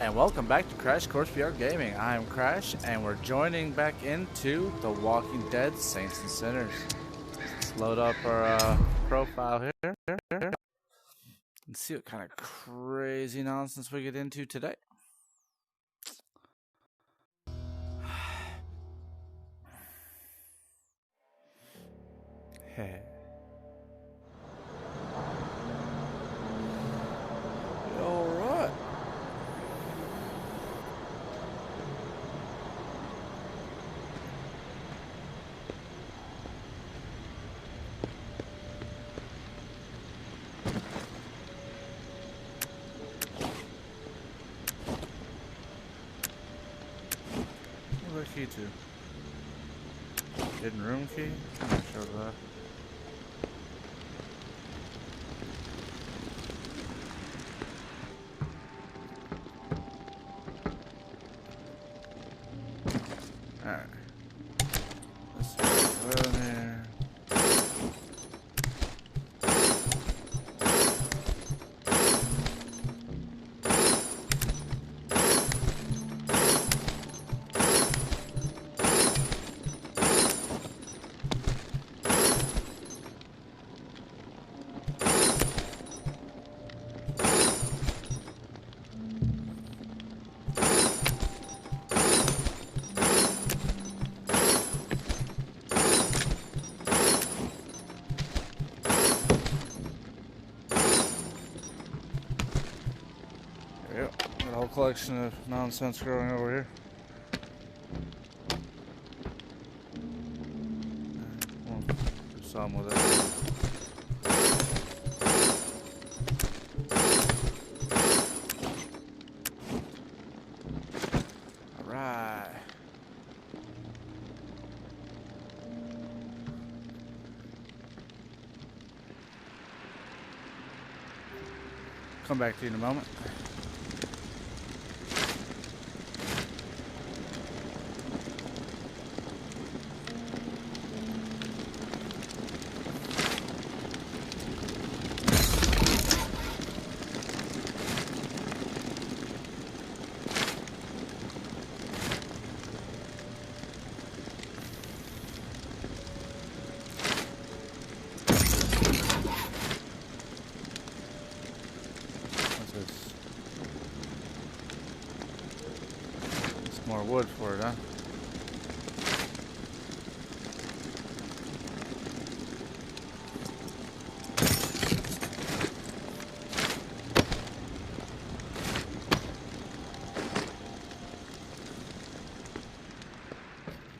And welcome back to Crash Course VR Gaming. I am Crash, and we're joining back into The Walking Dead Saints and Sinners. Let's load up our profile here and see what kind of crazy nonsense we get into today. Hey. Alright. What's that key to? Hidden room key? I'm not sure of that. Alright. Let's see what's in here. Yep, got a whole collection of nonsense growing over here. We'll do some with it. Alright. Come back to you in a moment. More wood for it, huh?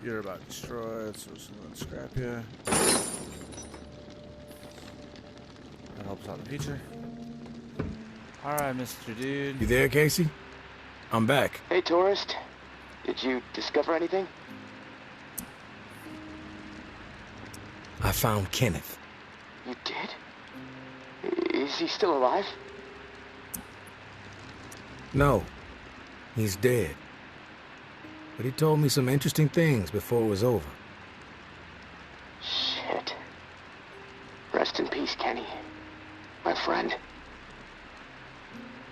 You're about destroyed, so it's gonna scrap you. That helps out in the future. Alright, Mr. Dude. You there, Casey? I'm back. Hey, tourist. Did you discover anything? I found Kenneth. You did? Is he still alive? No, he's dead. But he told me some interesting things before it was over. Shit. Rest in peace, Kenny. My friend.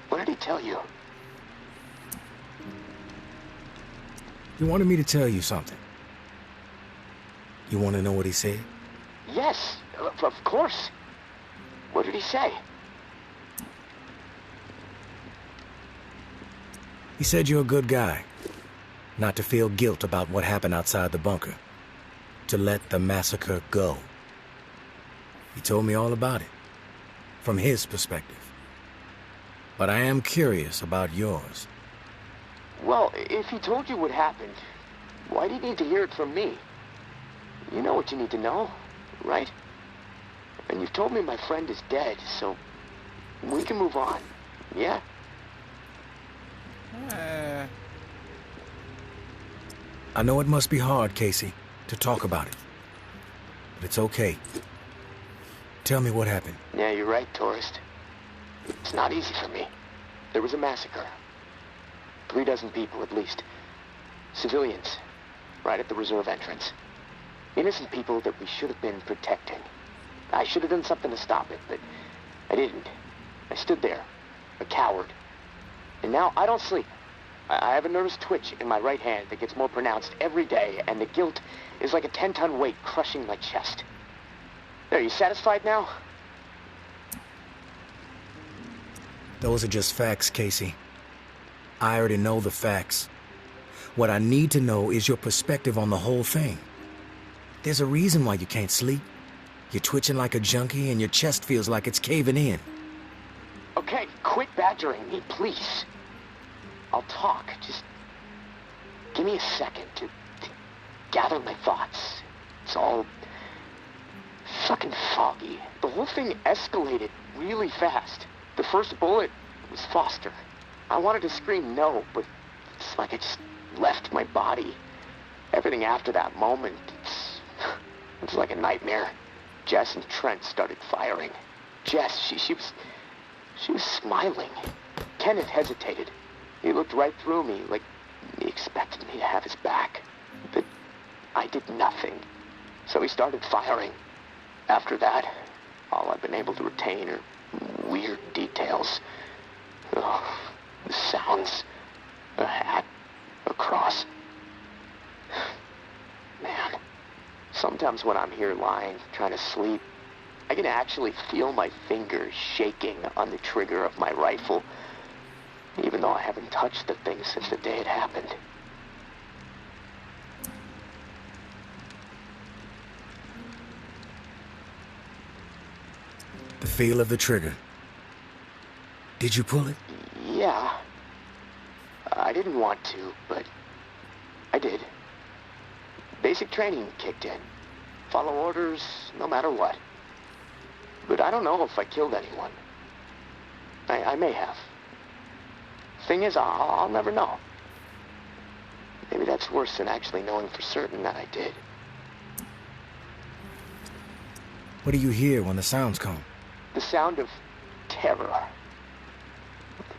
What did he tell you? He wanted me to tell you something. You want to know what he said? Yes, of course. What did he say? He said you're a good guy. Not to feel guilt about what happened outside the bunker. To let the massacre go. He told me all about it. From his perspective. But I am curious about yours. Well, if he told you what happened, why do you need to hear it from me? You know what you need to know, right? And you've told me my friend is dead, so we can move on, yeah? I know it must be hard, Casey, to talk about it. But it's okay. Tell me what happened. Yeah, you're right, tourist. It's not easy for me. There was a massacre. 36 people, at least. Civilians. Right at the reserve entrance. Innocent people that we should have been protecting. I should have done something to stop it, but I didn't. I stood there, a coward. And now I don't sleep. I have a nervous twitch in my right hand that gets more pronounced every day, and the guilt is like a 10-ton weight crushing my chest. There, you satisfied now? Those are just facts, Casey. I already know the facts. What I need to know is your perspective on the whole thing. There's a reason why you can't sleep. You're twitching like a junkie and your chest feels like it's caving in. Okay, quit badgering me, please. I'll talk. Just give me a second to gather my thoughts. It's all fucking foggy. The whole thing escalated really fast. The first bullet was Foster. I wanted to scream no, but it's like I just left my body. Everything after that moment, it's like a nightmare. Jess and Trent started firing. Jess, she was smiling. Kenneth hesitated. He looked right through me, like he expected me to have his back. But I did nothing. So he started firing. After that, all I've been able to retain are weird details. Oh, the sounds, a hat, a cross. Man, sometimes when I'm here lying, trying to sleep, I can actually feel my fingers shaking on the trigger of my rifle, even though I haven't touched the thing since the day it happened. The feel of the trigger. Did you pull it? Yeah. I didn't want to, but I did. Basic training kicked in. Follow orders no matter what. But I don't know if I killed anyone. I may have. Thing is, I'll never know. Maybe that's worse than actually knowing for certain that I did. What do you hear when the sounds come? The sound of terror.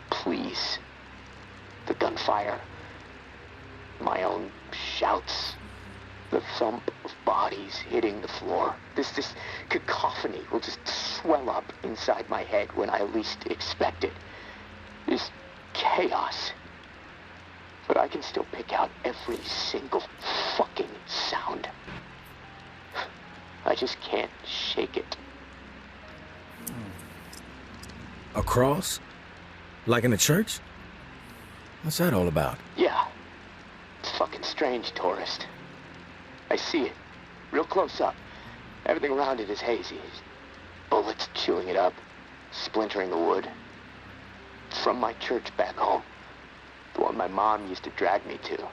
Please. The gunfire. My own shouts. The thump of bodies hitting the floor. This cacophony will just swell up inside my head when I least expect it. This chaos. But I can still pick out every single fucking sound. I just can't shake it. A cross? Like in a church? What's that all about? Yeah. It's fucking strange, tourist. I see it. Real close up. Everything around it is hazy. Bullets chewing it up. Splintering the wood. It's from my church back home. The one my mom used to drag me to.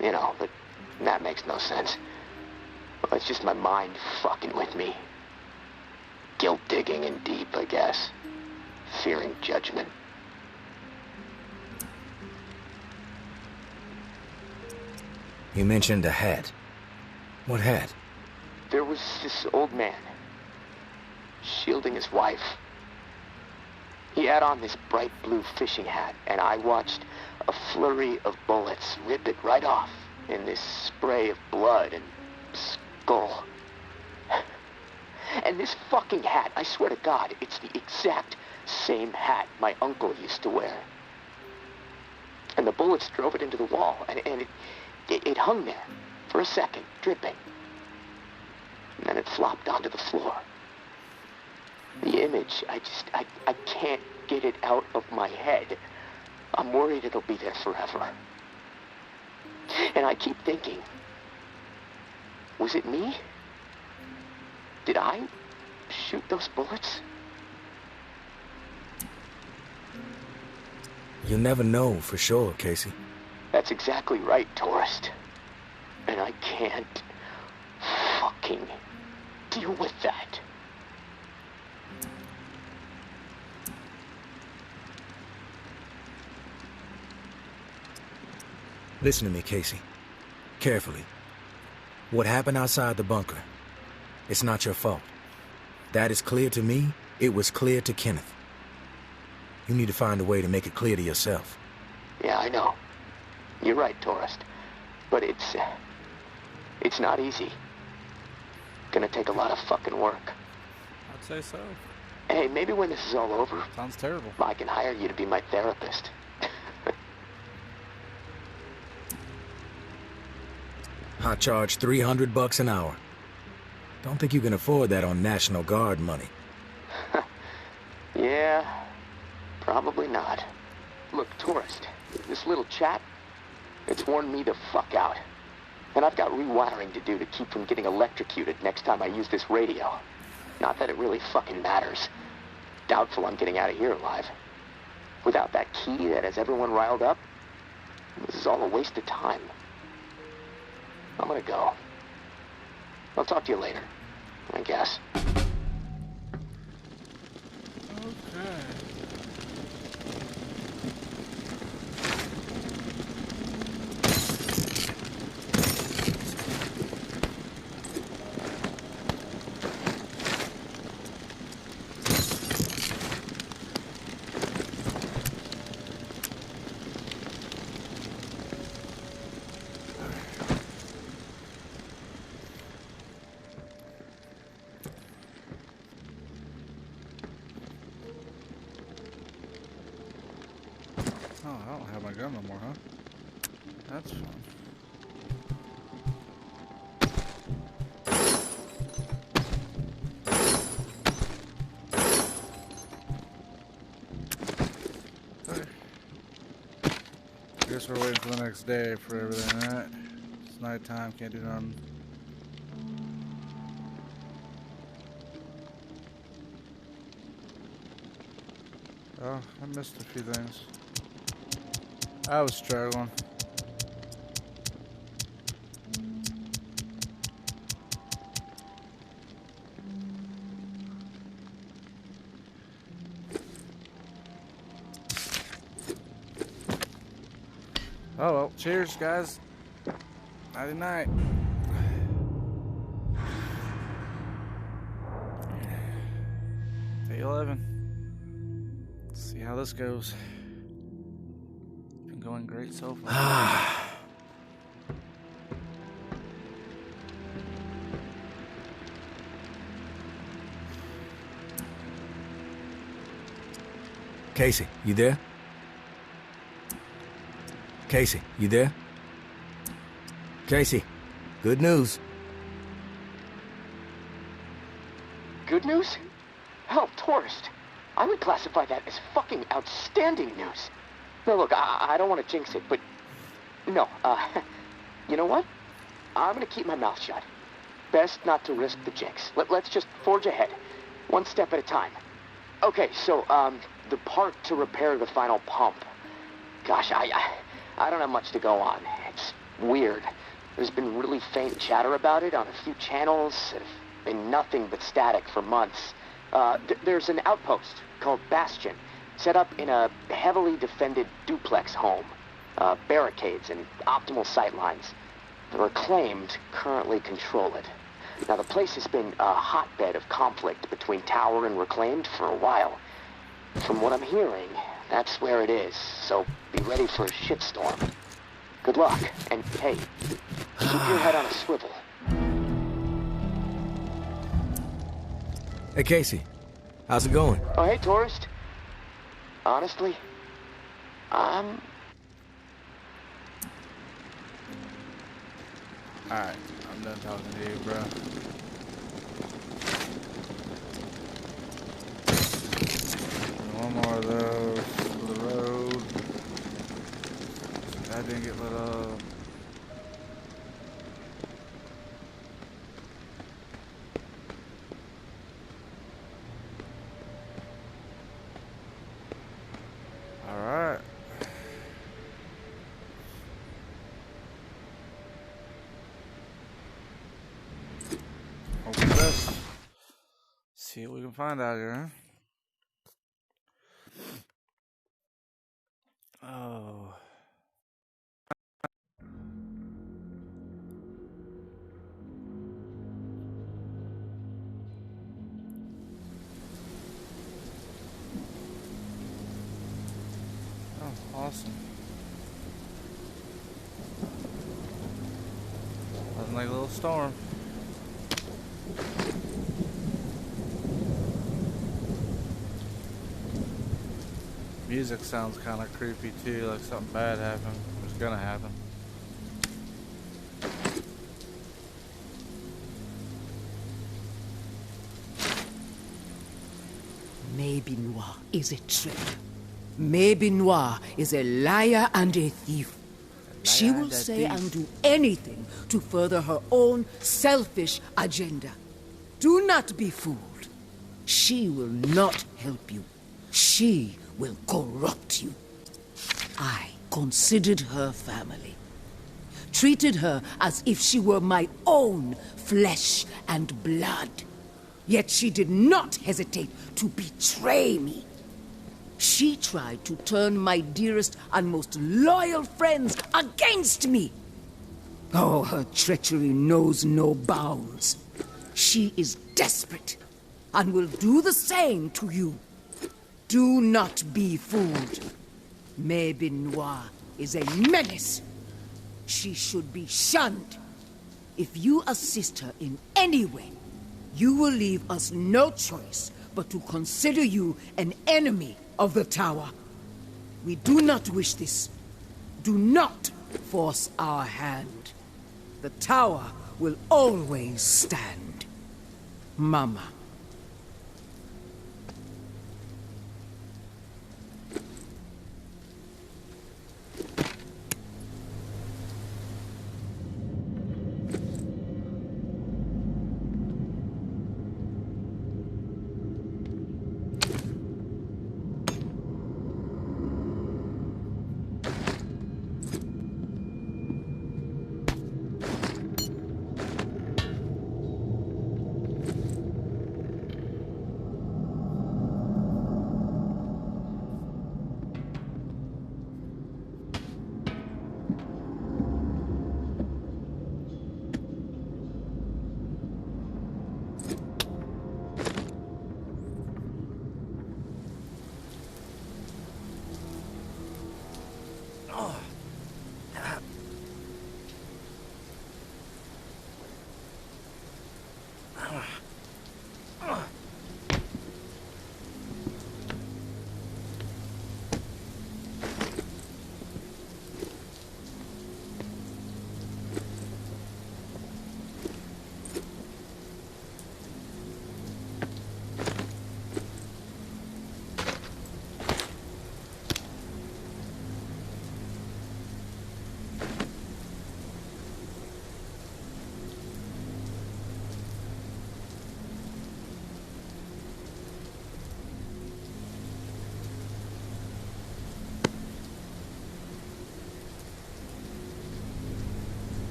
You know, but that makes no sense. Well, it's just my mind fucking with me. Guilt digging in deep, I guess. Fearing judgment. You mentioned a hat. What hat? There was this old man, shielding his wife. He had on this bright blue fishing hat, and I watched a flurry of bullets rip it right off in this spray of blood and skull. And this fucking hat, I swear to God, it's the exact same hat my uncle used to wear. And the bullets drove it into the wall, and it hung there for a second, dripping. And then it flopped onto the floor. The image, I can't get it out of my head. I'm worried it'll be there forever. And I keep thinking, was it me? Did I shoot those bullets? You'll never know for sure, Casey. That's exactly right, tourist. And I can't fucking deal with that. Listen to me, Casey. Carefully. What happened outside the bunker, it's not your fault. That is clear to me. It was clear to Kenneth. You need to find a way to make it clear to yourself. Yeah, I know. You're right, tourist. But it's not easy. Gonna take a lot of fucking work. I'd say so. Hey, maybe when this is all over, Sounds terrible. I can hire you to be my therapist. I charge $300 an hour. Don't think you can afford that on National Guard money. Yeah, probably not. Look, tourist, this little chat, it's worn me the fuck out. And I've got rewiring to do to keep from getting electrocuted next time I use this radio. Not that it really fucking matters. Doubtful I'm getting out of here alive. Without that key that has everyone riled up, this is all a waste of time. I'm gonna go. I'll talk to you later, I guess. Okay. Oh, I don't have my gun no more, huh? That's fun. Okay. Guess we're waiting for the next day for everything, right? It's nighttime, can't do nothing. Oh, I missed a few things. I was struggling. Oh well, cheers guys. Nighty night. Day 11. Let's see how this goes. Been going great so far. Casey, you there? Casey, you there? Casey, good news. Good news? Hell, tourist. I would classify that as fucking outstanding news. No, look, I don't want to jinx it, but... No, you know what? I'm gonna keep my mouth shut. Best not to risk the jinx. Let's just forge ahead. One step at a time. Okay, so, the part to repair the final pump. Gosh, I don't have much to go on. It's weird. There's been really faint chatter about it on a few channels. Been nothing but static for months. There's an outpost called Bastion, set up in a heavily defended duplex home. Barricades and optimal sightlines. The Reclaimed currently control it. Now, the place has been a hotbed of conflict between Tower and Reclaimed for a while. From what I'm hearing, that's where it is, so be ready for a shitstorm. Good luck, and hey, keep your head on a swivel. Hey, Casey. How's it going? Oh, hey, tourist. Honestly, I'm... Alright, I'm done talking to you, bro. One more of those for the road. I didn't get lit up. Alright. Hope the best. See what we can find out here, huh? Oh. Oh, awesome. Wasn't like a little storm. Music sounds kind of creepy too, like something bad happened. It's gonna happen. Maybe Noir is a traitor. Maybe Noir is a liar and a thief. She will say and do anything to further her own selfish agenda. Do not be fooled. She will not help you. She will corrupt you. I considered her family. Treated her as if she were my own flesh and blood. Yet she did not hesitate to betray me. She tried to turn my dearest and most loyal friends against me. Oh, her treachery knows no bounds. She is desperate and will do the same to you. Do not be fooled. Maybe Noir is a menace. She should be shunned. If you assist her in any way, you will leave us no choice but to consider you an enemy of the Tower. We do not wish this. Do not force our hand. The Tower will always stand. Mama.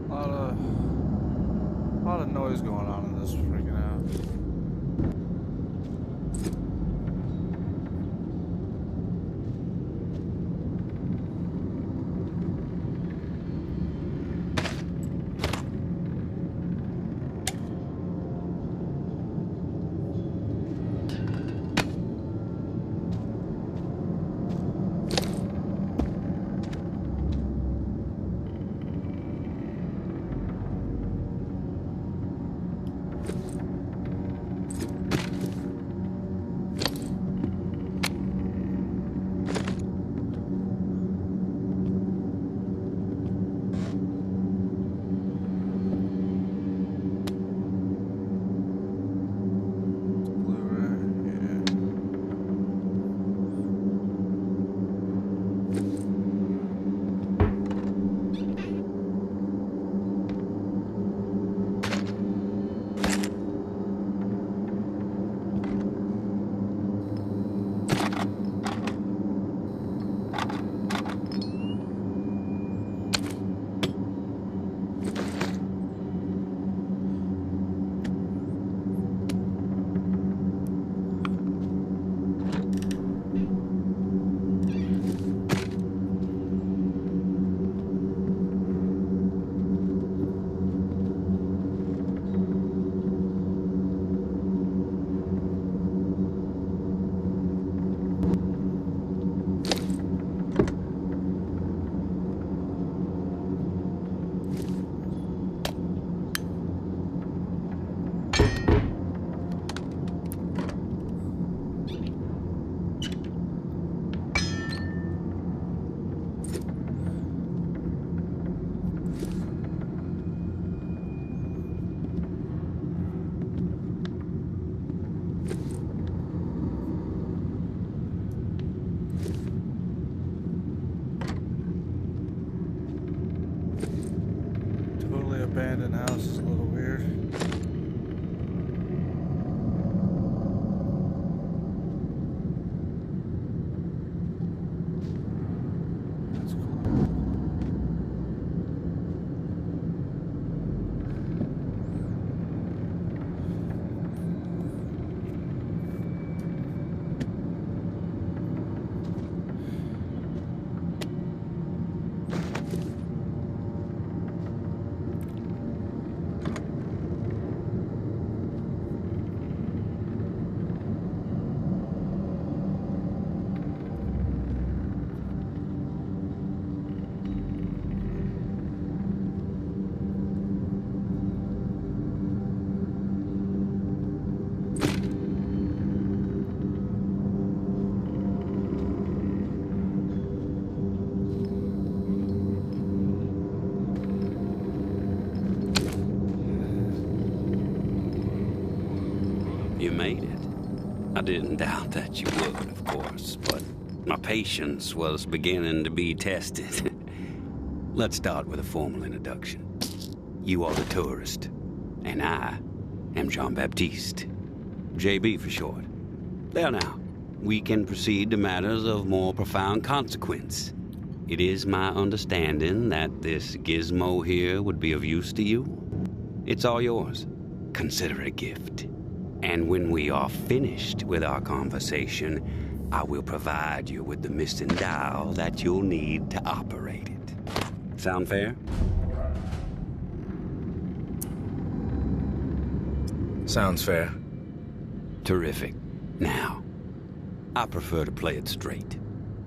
A lot of noise going on in this freaking house. abandoned house is a little weird. That's cool. You made it. I didn't doubt that you would, of course, but my patience was beginning to be tested. Let's start with a formal introduction. You are the tourist, and I am Jean-Baptiste. JB for short. There now, we can proceed to matters of more profound consequence. It is my understanding that this gizmo here would be of use to you. It's all yours. Consider it a gift. And when we are finished with our conversation, I will provide you with the missing dial that you'll need to operate it. Sound fair? Sounds fair. Terrific. Now, I prefer to play it straight.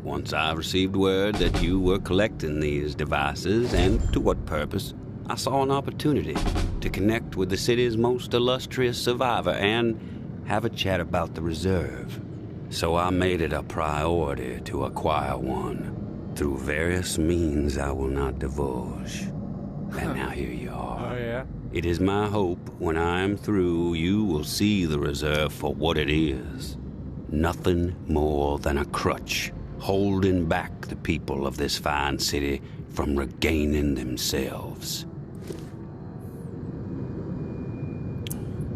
Once I received word that you were collecting these devices, and to what purpose, I saw an opportunity to connect with the city's most illustrious survivor and have a chat about the reserve. So I made it a priority to acquire one, through various means I will not divulge. And now here you are. Oh, yeah? It is my hope when I am through, you will see the reserve for what it is. Nothing more than a crutch, holding back the people of this fine city from regaining themselves.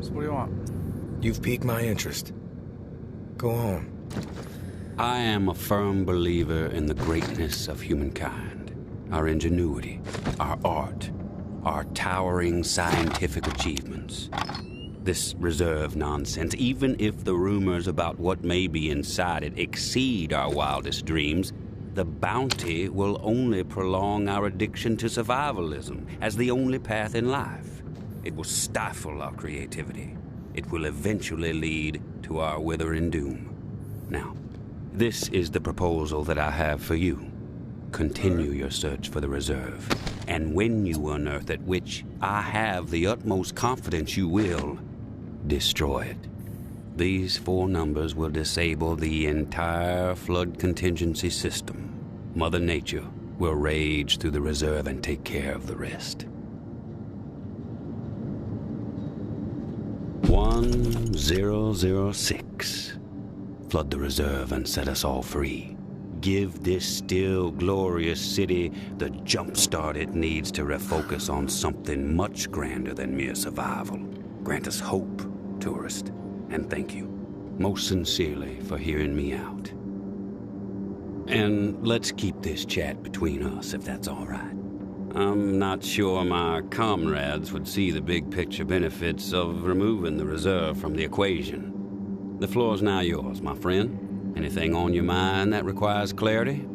So what do you want? You've piqued my interest. Go on. I am a firm believer in the greatness of humankind, our ingenuity, our art, our towering scientific achievements. This reserve nonsense, even if the rumors about what may be inside it exceed our wildest dreams, the bounty will only prolong our addiction to survivalism as the only path in life. It will stifle our creativity. It will eventually lead to our withering doom. Now, this is the proposal that I have for you. Continue your search for the reserve, and when you unearth it, which I have the utmost confidence you will, destroy it. These 4 numbers will disable the entire flood contingency system. Mother Nature will rage through the reserve and take care of the rest. 1006. Flood the reserve and set us all free. Give this still glorious city the jump start it needs to refocus on something much grander than mere survival. Grant us hope, tourist, and thank you most sincerely for hearing me out. And let's keep this chat between us, if that's all right. I'm not sure my comrades would see the big picture benefits of removing the reserve from the equation. The floor's now yours, my friend. Anything on your mind that requires clarity?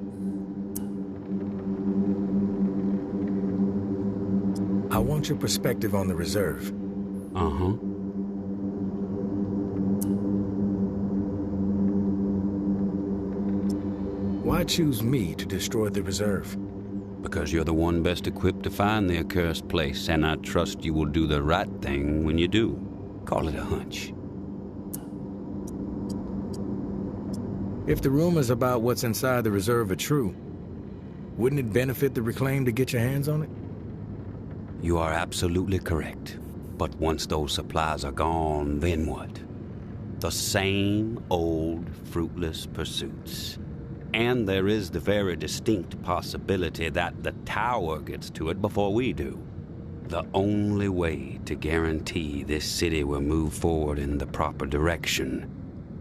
I want your perspective on the reserve. Uh-huh. Why choose me to destroy the reserve? Because you're the one best equipped to find the accursed place, and I trust you will do the right thing when you do. Call it a hunch. If the rumors about what's inside the reserve are true, wouldn't it benefit the Reclaim to get your hands on it? You are absolutely correct. But once those supplies are gone, then what? The same old fruitless pursuits. And there is the very distinct possibility that the tower gets to it before we do. The only way to guarantee this city will move forward in the proper direction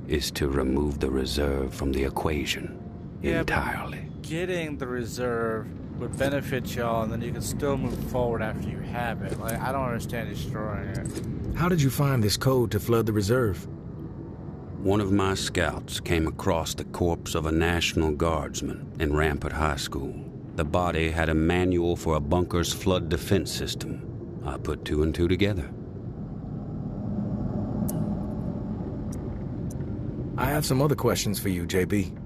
is to remove the reserve from the equation entirely. Getting the reserve would benefit y'all, and then you can still move forward after you have it. Like, I don't understand destroying it. How did you find this code to flood the reserve? One of my scouts came across the corpse of a National Guardsman in Rampart High School. The body had a manual for a bunker's flood defense system. I put two and two together. I have some other questions for you, JB.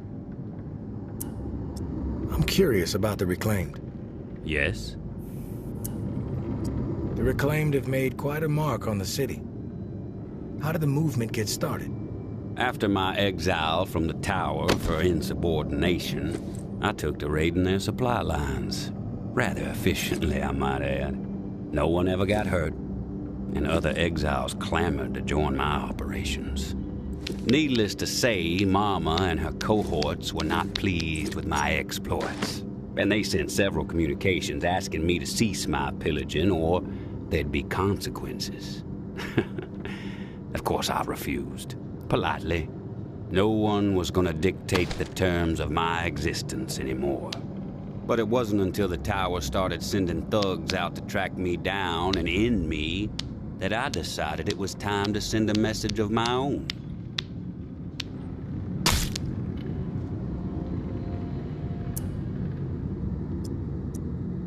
I'm curious about the Reclaimed. Yes? The Reclaimed have made quite a mark on the city. How did the movement get started? After my exile from the tower for insubordination, I took to raiding their supply lines. Rather efficiently, I might add. No one ever got hurt, and other exiles clamored to join my operations. Needless to say, Mama and her cohorts were not pleased with my exploits, and they sent several communications asking me to cease my pillaging or there'd be consequences. Of course, I refused, politely. No one was going to dictate the terms of my existence anymore. But it wasn't until the tower started sending thugs out to track me down and end me that I decided it was time to send a message of my own.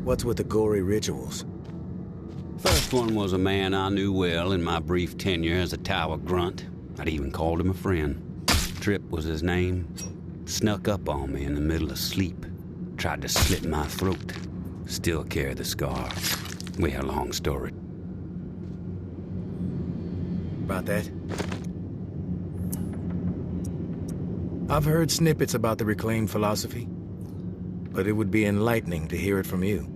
What's with the gory rituals? First one was a man I knew well in my brief tenure as a tower grunt. I'd even called him a friend. Trip was his name. Snuck up on me in the middle of sleep. Tried to slit my throat. Still carry the scar. We had a long story. About that? I've heard snippets about the Reclaimed philosophy, but it would be enlightening to hear it from you.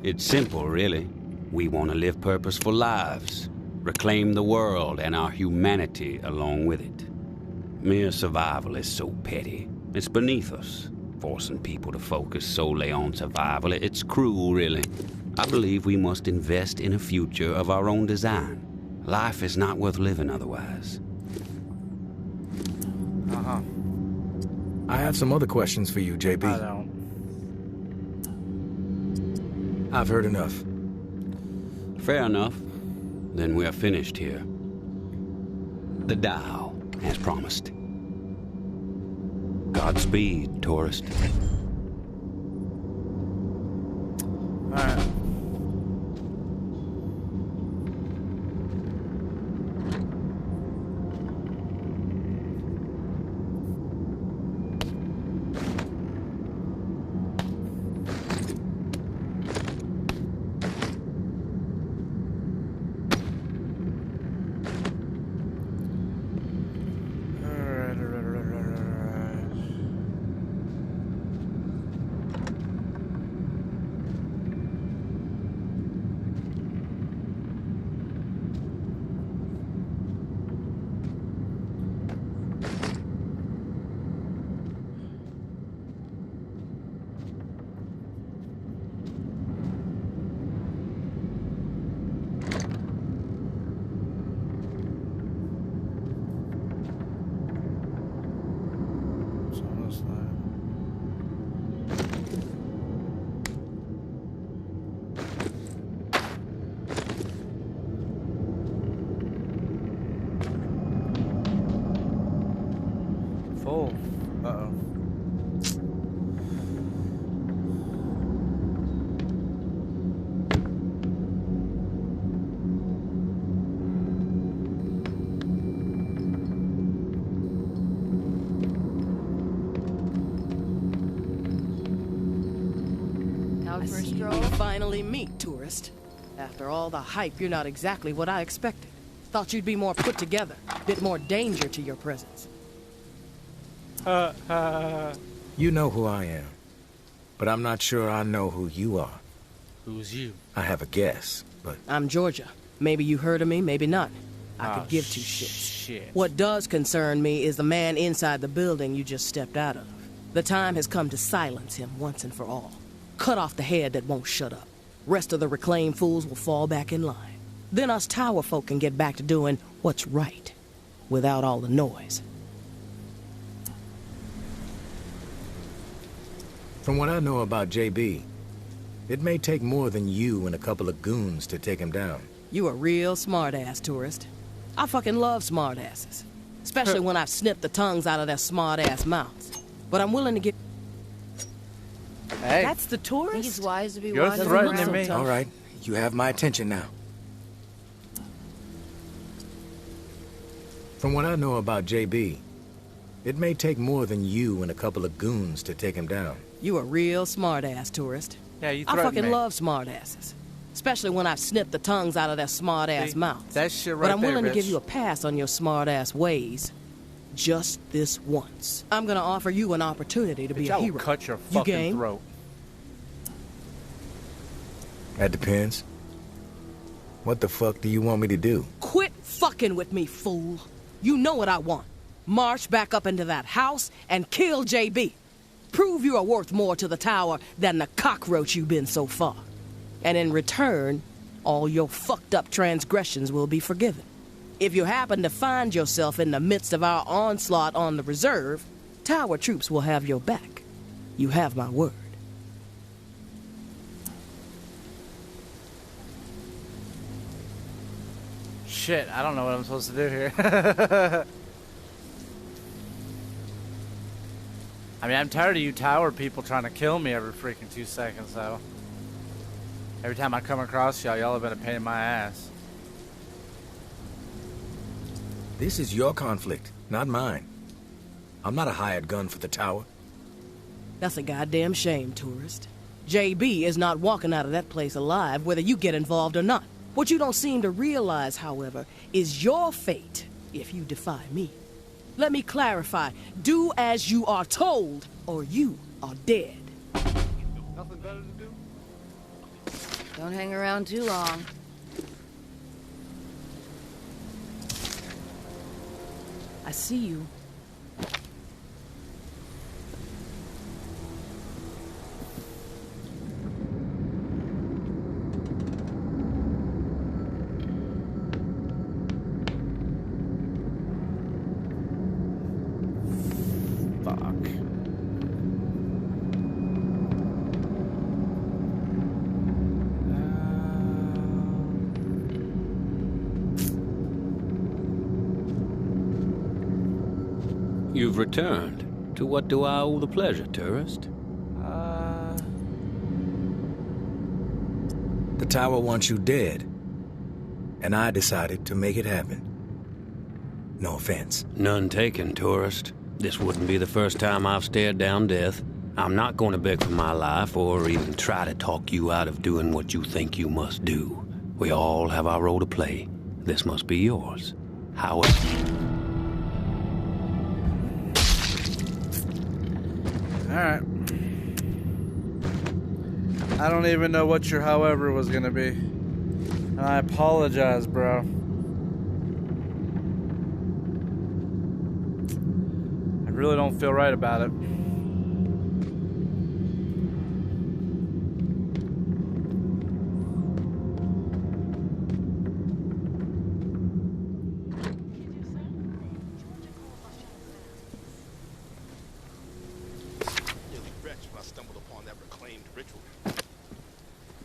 It's simple, really. We want to live purposeful lives. Reclaim the world and our humanity along with it. Mere survival is so petty. It's beneath us. Forcing people to focus solely on survival, it's cruel, really. I believe we must invest in a future of our own design. Life is not worth living otherwise. Uh-huh. I have some other questions for you, JB. I don't. I've heard enough. Fair enough. Then we're finished here. The dial, as promised. Godspeed, tourist. All right. Full. Uh-oh. Out for a stroll? Finally meet, tourist. After all the hype, you're not exactly what I expected. Thought you'd be more put together, bit more danger to your presence. You know who I am, but I'm not sure I know who you are. Who's you? I have a guess, but... I'm Georgia. Maybe you heard of me, maybe not. I could give two shits. Shit. What does concern me is the man inside the building you just stepped out of. The time has come to silence him once and for all. Cut off the head that won't shut up. Rest of the reclaimed fools will fall back in line. Then us tower folk can get back to doing what's right, without all the noise. From what I know about JB, it may take more than you and a couple of goons to take him down. You a real smart-ass, tourist. I fucking love smart-asses. Especially when I've snipped the tongues out of their smart-ass mouths. But I'm willing to give... Hey, That's the tourist? He's wise to be you're wise. threatening me. All right, you have my attention now. From what I know about JB, it may take more than you and a couple of goons to take him down. You a real smart-ass, tourist. Yeah, you I threatened fucking me. love smart-asses. Especially when I've snipped the tongues out of their smart-ass See, mouths. that shit right But I'm there, willing to give bitch. you a pass on your smart-ass ways. Just this once. I'm gonna offer you an opportunity to be Bitch, a I will hero. cut your You fucking game? throat. That depends. What the fuck do you want me to do? Quit fucking with me, fool. You know what I want. March back up into that house and kill JB. Prove you are worth more to the tower than the cockroach you've been so far. And in return, all your fucked up transgressions will be forgiven. If you happen to find yourself in the midst of our onslaught on the reserve, tower troops will have your back. You have my word. Shit, I don't know what I'm supposed to do here. I mean, I'm tired of you tower people trying to kill me every freaking 2 seconds, though. Every time I come across y'all have been a pain in my ass. This is your conflict, not mine. I'm not a hired gun for the tower. That's a goddamn shame, tourist. JB is not walking out of that place alive, whether you get involved or not. What you don't seem to realize, however, is your fate if you defy me. Let me clarify. Do as you are told, or you are dead. Nothing better to do? Don't hang around too long. I see you. Fuck. You've returned. To what do I owe the pleasure, tourist? The tower wants you dead. And I decided to make it happen. No offense. None taken, tourist. This wouldn't be the first time I've stared down death. I'm not going to beg for my life or even try to talk you out of doing what you think you must do. We all have our role to play. This must be yours. However... Alright. I don't even know what your however was gonna be. And I apologize, bro. I really don't feel right about it.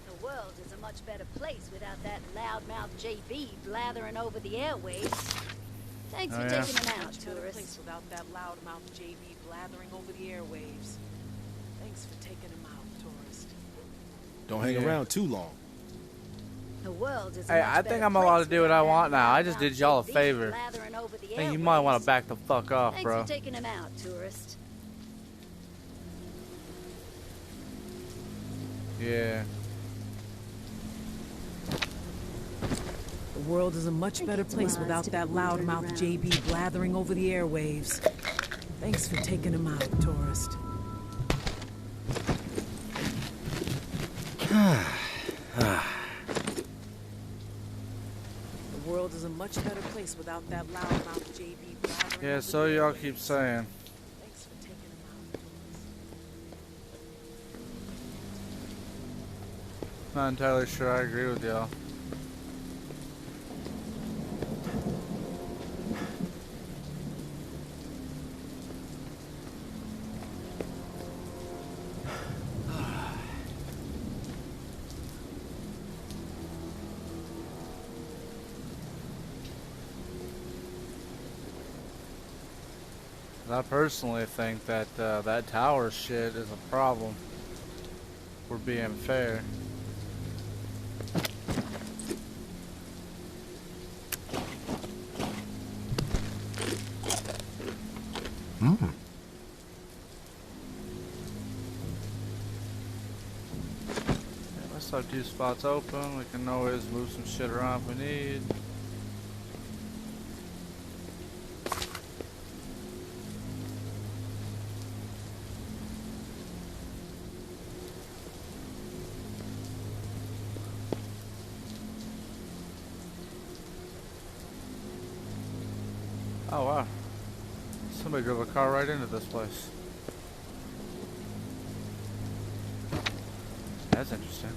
The world is a much better place without that loudmouth JB blathering over the airwaves. Thanks for taking him out, tourists. Without that loudmouth JB blathering over the airwaves. Thanks for taking him out, tourist. Don't hang around too long. The world is a Hey, much I think better I'm allowed to place do what I without want that now. I just loudmouth did y'all a JB favor. blathering over the I think you might want airwaves. to back the fuck off, Thanks bro. for taking him out, tourist. Yeah. The world is a much better place without that loudmouth JB blathering over the airwaves. Thanks for taking him out, tourist. The world is a much better place without that loudmouth JB blathering Yeah, over so the y'all airwaves. keep saying. Thanks for taking him out, tourist. Not entirely sure I agree with y'all. I personally think that that tower shit is a problem. We're being fair. Hmm. Yeah, let's have 2 spots open. We can always move some shit around if we need. Oh wow. Somebody drove a car right into this place. That's interesting.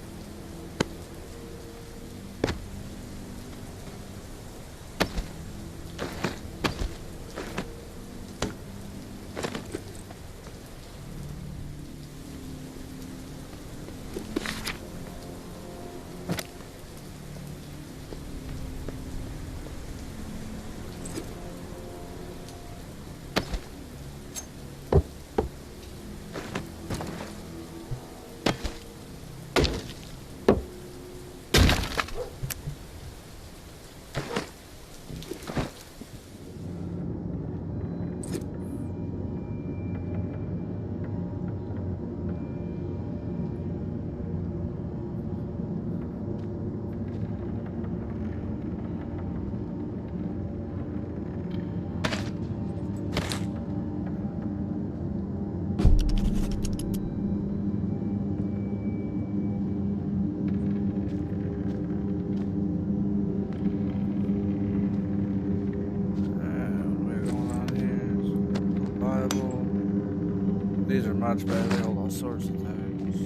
These are much better. They hold all sorts of things.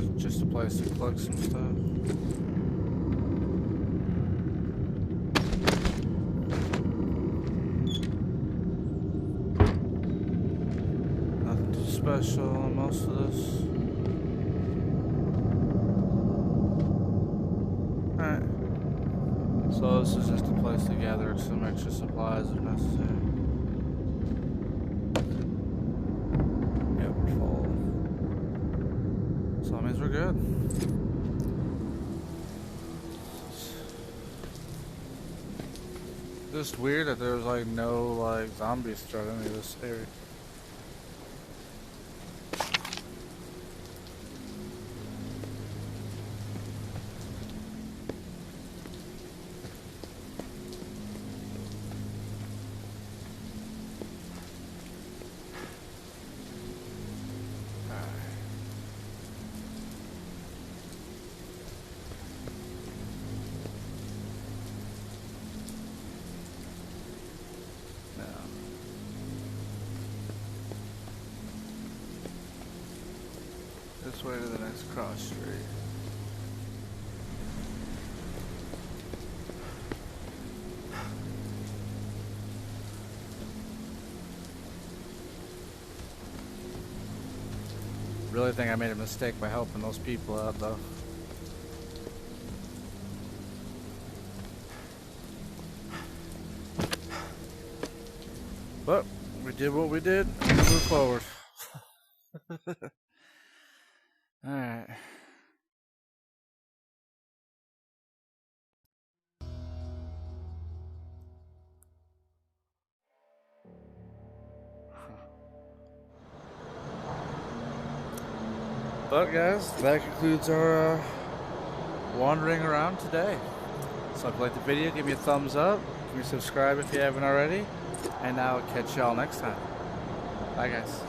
It's just a place to collect some stuff. Nothing too special on most of this. Alright. So this is just a place to gather some extra supplies if necessary. Yep, we're full. So that means we're good. Just weird that there was like no like zombies throughout any of this area. This way to the next cross street. Really think I made a mistake by helping those people out though. But we did what we did and we move forward. Alright. But guys, that concludes our wandering around today. So if you liked the video, give me a thumbs up, give me a subscribe if you haven't already, and I'll catch y'all next time. Bye guys.